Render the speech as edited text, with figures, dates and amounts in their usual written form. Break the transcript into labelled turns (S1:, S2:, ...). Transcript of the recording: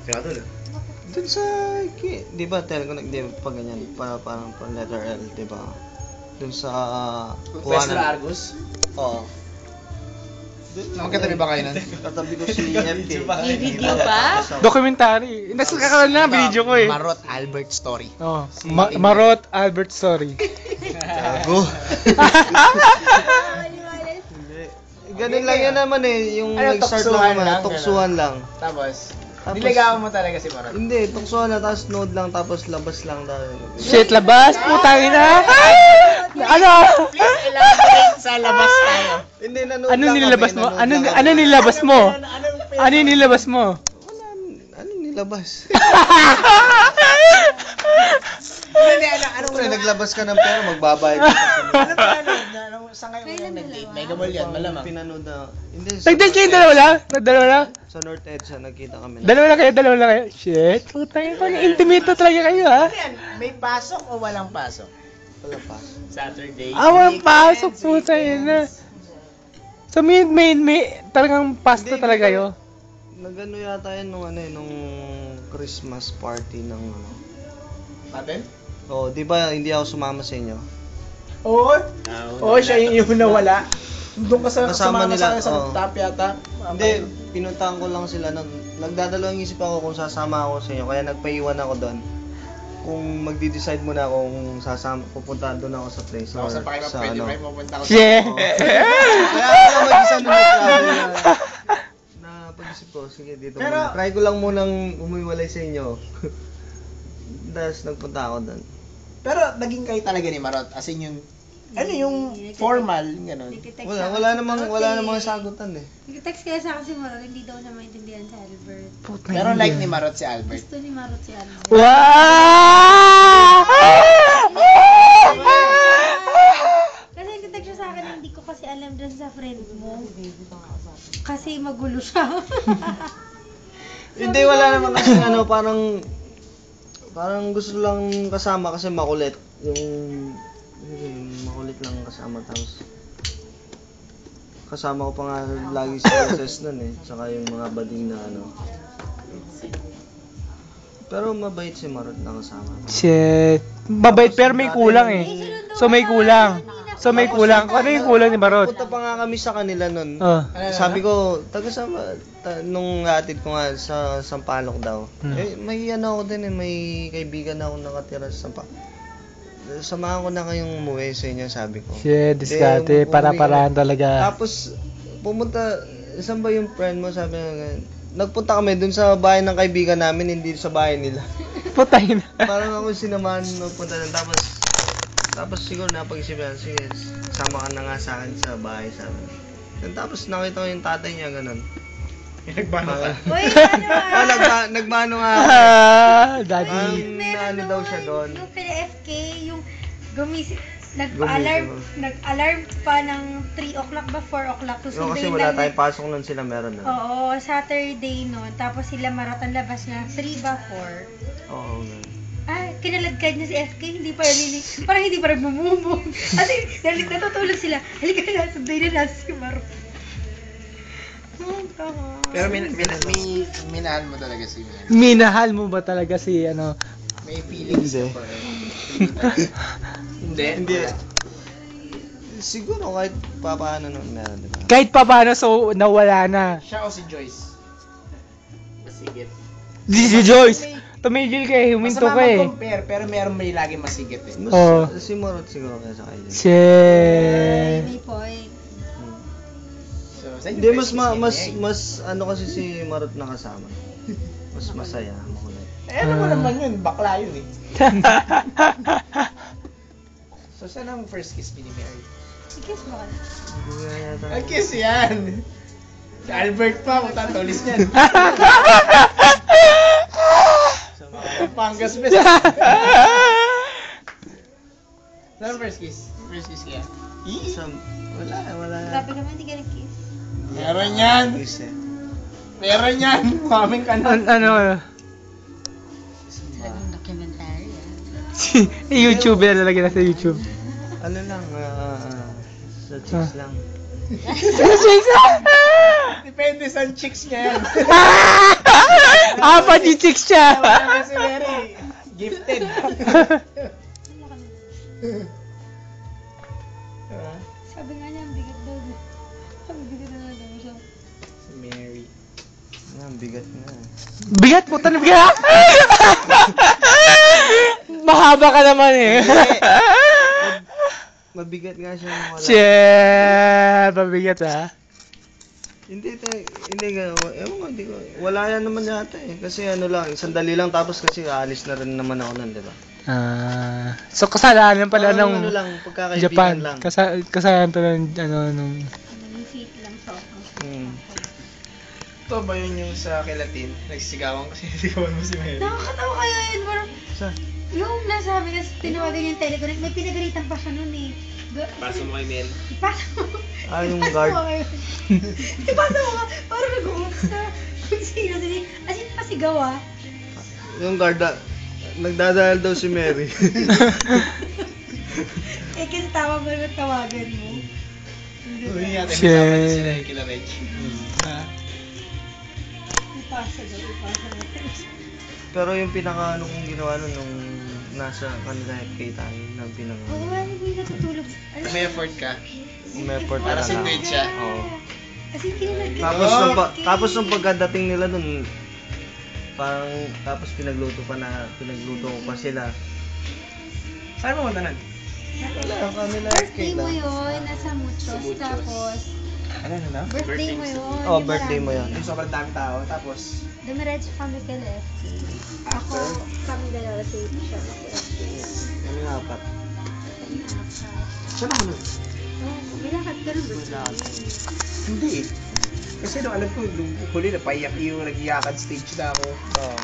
S1: Pinatol eh.
S2: Dun sa, di ba, di ba, pag ganyan, parang letter L, di ba? Dun sa,
S1: Pwesto Argus?
S2: Oo.
S1: Magkatabi ba kayo nun?
S2: Katabi ko si FK.
S3: Video pa?
S4: Documentary. Nakakaroon na video ko eh.
S1: Marot Albert story.
S4: Oh, Marot Albert story.
S2: Gago. Ganun lang yan naman eh, yung nag-start lang naman, tuksuhan lang.
S1: Tapos, niligawan mo talaga si Marot?
S2: Hindi, tuksuhan na, tapos node lang, tapos labas lang dahil.
S4: Shit, labas! Putang ina! Ano?
S1: Please elaborate sa labas tayo.
S2: Hindi, nanood
S4: Ano
S2: lang
S4: nilabas
S2: kami,
S4: mo?
S2: nanood lang
S4: Ano
S2: kami.
S4: nilabas mo? Ano nilabas mo?
S2: Wala, ano nilabas?
S1: Hindi, anong
S2: Pre, naglabas ka ng pera, magbabayad ka.
S1: Ano ba, saan kayo unang nag-date? Mega Mall yan, malamang.
S2: Pinanood na, hindi.
S4: Nag-date kayo dalawa lang? Dalawa lang?
S2: Sa North Edge, nagkita kami na.
S4: Dalawa lang kayo? Shit, putang ina, parang intimate na talaga kayo ha?
S1: Ano yan? May pasok o walang pasok?
S2: Wala pa.
S1: Saturday.
S4: Walang pasok, putang ina. So may talagang pasto talaga kayo?
S2: Nagano yata yan nung Christmas party ng ano.
S1: Paten?
S2: Oh, di ba hindi ako sumama sa inyo?
S1: Oo. Oo, siya yung nawala. Doon ka
S2: Kasama
S1: kasama
S2: nila,
S1: nila sa
S2: oo.
S1: top yata.
S2: Hindi, pinuntahan ko lang sila nun. Nagdadalawang isip ako kung sasama ako sa inyo, kaya nagpaiwan ako doon. Kung magdi-decide muna kung pupunta doon ako sa place
S1: Ako sa pakipag
S2: sa
S1: pwede
S2: ano.
S1: pa pupunta ko
S4: Shit!
S2: Kaya ako mag-isa nung nagsabi na pag-isip ko, sige dito
S1: Pero-
S2: muna. Try ko lang munang umiwalay sa inyo. Tapos nagpunta ako doon.
S1: Pero naging kayo talaga ni Marot. As in yung, ano yung formal, gano'n.
S2: Wala namang sagutan eh.
S3: Nag-text kaya sa akin si Marot, hindi daw siya maintindihan si Albert.
S1: Pero like ni Marot si Albert.
S3: Gusto ni Marot si Albert.
S4: Wow!
S3: Kasi nag-text siya sa akin, hindi ko kasi alam dun sa friend mo. Kasi magulo siya.
S2: Hindi, wala naman kasi ano, parang gusto lang kasama kasi makulit. Yung makulit lang kasama, tapos kasama ko pa nga lagi sa SS nun eh, tsaka yung mga bading na ano. Pero mabait si Marot na kasama.
S4: Shit. Mabait pero may kulang eh. So may kulang. Kung ano yung kulang ni Marot?
S2: Punta pa nga kami sa kanila nun.
S4: Oh.
S2: Sabi ko, nung atid ko nga sa Sampaloc daw. Eh, may ano ako din eh, may kaibigan ako nakatira sa Sampaloc. Samahan ko na kayong umuwi sa inyo, sabi ko.
S4: Shit, diskarte. Para-parahan talaga.
S2: Tapos, pumunta, saan ba yung friend mo? Sabi nga, nagpunta kami dun sa bahay ng kaibigan namin, hindi sa bahay nila.
S4: Putay na.
S2: Parang ako sinamahan magpunta doon. Tapos siguro napag-isipan, sige, sama ka na nga sa akin sa bahay, sabi. And tapos nakita ko yung tatay niya, ganun.
S1: Nagbano ka?
S3: Uy, ano ba?
S2: Nagbano nga ako.
S4: Daddy.
S2: Ano daw siya doon.
S3: Yung PFK, yung gumising, nag-alarm pa ng 3 o'clock ba, 4 o'clock.
S2: Yung kasi wala tayong pasok nun sila meron na.
S3: Oo, Saturday noon. Tapos sila Marot labas na 3 ba, 4.
S2: Oo, ganun.
S3: Kinaladkad niya si FK, hindi pa yan parang hindi pa rin bumubog. Kasi natutulog sila. Halika na, sunday na natin si Marot.
S1: Pero minahal mo talaga si Marot.
S4: Minahal mo ba talaga si ano?
S1: May feelings
S2: Hindi.
S1: ka pa rin. Hindi.
S2: Siguro kahit papaano nun meron, diba?
S4: Kahit pa paano so nawala na.
S1: Siya o si Joyce? Masigit.
S4: Si Joyce. Tumigil ka eh, huminto ka eh.
S1: compare, pero meron may lagi masigit eh.
S2: Mas,
S4: Oo.
S2: Si Marot siguro kaysa kayo.
S4: Shit.
S3: May point.
S1: So, saan yung
S2: Hindi,
S1: first kiss niya?
S2: mas ano kasi si Marot na kasama. Mas masaya, makulit.
S1: Eh, alam mo naman yun, bakla yun eh. So, saan ang first kiss ni Mary?
S3: Kiss mo ka na.
S2: Hindi nga yata.
S1: Ang kiss yan! Si Albert pa, matatulis niyan. Pangas best. Saan ang first kiss? First kiss kaya?
S2: Wala.
S3: Grabe naman, hindi ka nag-kiss.
S1: Meron yan!
S2: Kiss eh.
S1: Meron yan! Maming ka na.
S4: Ano?
S3: Talagang documentary
S4: YouTuber na lalagyan na sa YouTube.
S2: Ano lang, sa chicks lang.
S1: Depende sa chicks niya yan.
S4: Nagpapa-G-chicks siya.
S1: Wala si Mary. Gifted.
S3: Sabi nga niya, ang bigat daw. Ang bigat na daw siya.
S1: Si Mary.
S2: Ang bigat nga.
S4: Bigat po, tanong ka. Mahaba ka naman eh.
S2: Mabigat nga siya nung wala.
S4: Shit, mabigat ha.
S2: Hindi nga, ewan ko, hindi ko, wala yan naman yata eh. Kasi ano lang, sandali lang tapos kasi aalis na rin naman ako nun, di ba?
S4: So kasalanan pala
S2: Parang
S4: ng
S2: ano lang, pagkakaibigan
S4: Japan.
S2: lang.
S4: Kasalanan pala ng nung
S3: Nag-fit lang sa ako.
S1: Ito ba yun yung sa Kilatin? Nagsisigawan kasi nasigawan mo si Mary.
S3: Nakakatawa kaya yun, parang
S2: Sa?
S3: yung nasabi kasi tinawagan yung teleconnect, may pinagalitan pa siya nun eh.
S1: Paso mo kay Mary.
S3: Ipasa mo.
S2: Yung
S3: Ipasa
S2: guard.
S3: mo kayo. Ipasa mo ka. Parang nag-uumap sa kung sino. As in, pasigaw ah.
S2: Yung guard, nagdadahal daw si Mary.
S3: Eh kasi tama ba naman tawagan mo?
S1: Uy, yata
S4: Shit.
S1: kasama na sila yung kila Reg.
S3: Ipasa daw, ipasa daw.
S2: Pero yung pinaka ano kong ginawa nun, nung nasa kanila FK tayo, nang pinaka...
S3: Oo, hindi natutulog. Ano?
S1: May effort ka.
S2: Umeport
S1: Para
S2: talaga.
S1: si Twitch siya.
S2: Oo.
S3: As in, kinilag
S2: Tapos nung pagkadating nila dun, parang tapos pinagluto ko pa sila.
S1: Saan mo punta nun?
S3: Birthday mo yun, nasa Muchos. Tapos,
S1: Ano na?
S3: birthday mo yun.
S2: Oh,
S3: yung
S2: birthday mo
S3: marami.
S2: yun.
S1: Yung sobrang dami tao. Tapos,
S3: Dumiretso kami kay FK. Ako, kami dalawa sa siya sa FK.
S2: Ano nga apat?
S1: saan ako nun?
S3: Oh, may lakad ka rin birthday.
S1: Hindi eh. Kasi nung alam ko, nung huli na paiyak yung nag-iyakan stage na ako.
S2: Oo.